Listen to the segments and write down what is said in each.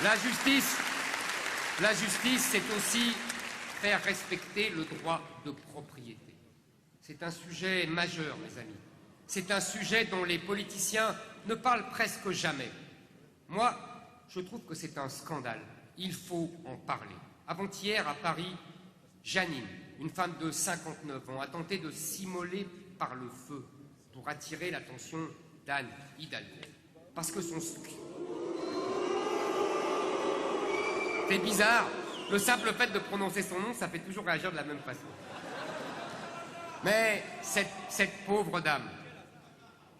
La justice, c'est aussi faire respecter le droit de propriété. C'est un sujet majeur, mes amis. C'est un sujet dont les politiciens ne parlent presque jamais. Moi, je trouve que c'est un scandale. Il faut en parler. Avant-hier, à Paris, Janine, une femme de 59 ans, a tenté de s'immoler par le feu pour attirer l'attention d'Anne Hidalgo. Parce que son... C'est bizarre, le simple fait de prononcer son nom, ça fait toujours réagir de la même façon. Mais cette pauvre dame,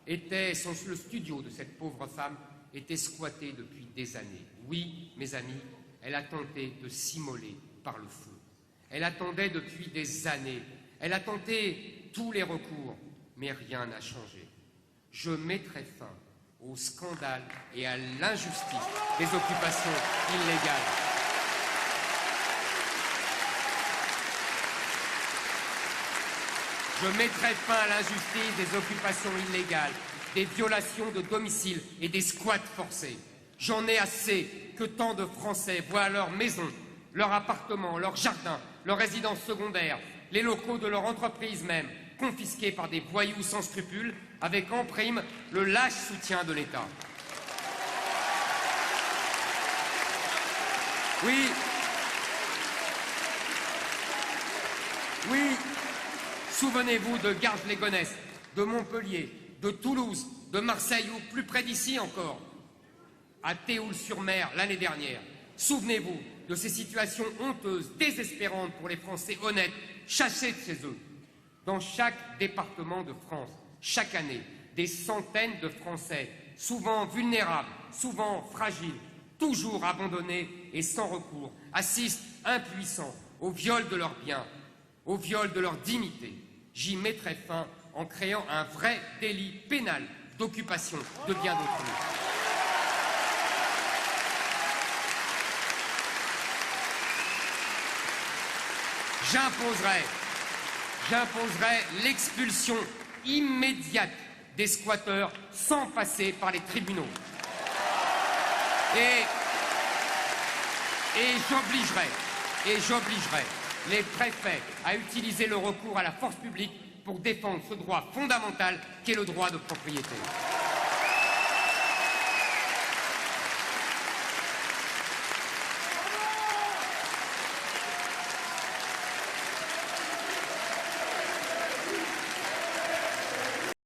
le studio de cette pauvre femme était squatté depuis des années. Oui, mes amis, elle a tenté de s'immoler par le feu. Elle attendait depuis des années. Elle a tenté tous les recours, mais rien n'a changé. Je mettrai fin au scandale et à l'injustice des occupations illégales. Je mettrai fin à l'injustice des occupations illégales, des violations de domicile et des squats forcés. J'en ai assez que tant de Français voient leurs maisons, leurs appartements, leurs jardins, leurs résidences secondaires, les locaux de leur entreprise même, confisqués par des voyous sans scrupules, avec en prime le lâche soutien de l'État. Oui, souvenez-vous de Garges-les-Gonesse, de Montpellier, de Toulouse, de Marseille ou plus près d'ici encore, à Théoul-sur-Mer l'année dernière. Souvenez-vous de ces situations honteuses, désespérantes pour les Français honnêtes, chassés de chez eux. Dans chaque département de France, chaque année, des centaines de Français, souvent vulnérables, souvent fragiles, toujours abandonnés et sans recours, assistent impuissants au viol de leurs biens, au viol de leur dignité. J'y mettrai fin en créant un vrai délit pénal d'occupation de biens d'autrui. J'imposerai l'expulsion immédiate des squatteurs sans passer par les tribunaux. Et j'obligerai les préfets à utiliser le recours à la force publique pour défendre ce droit fondamental qu'est le droit de propriété.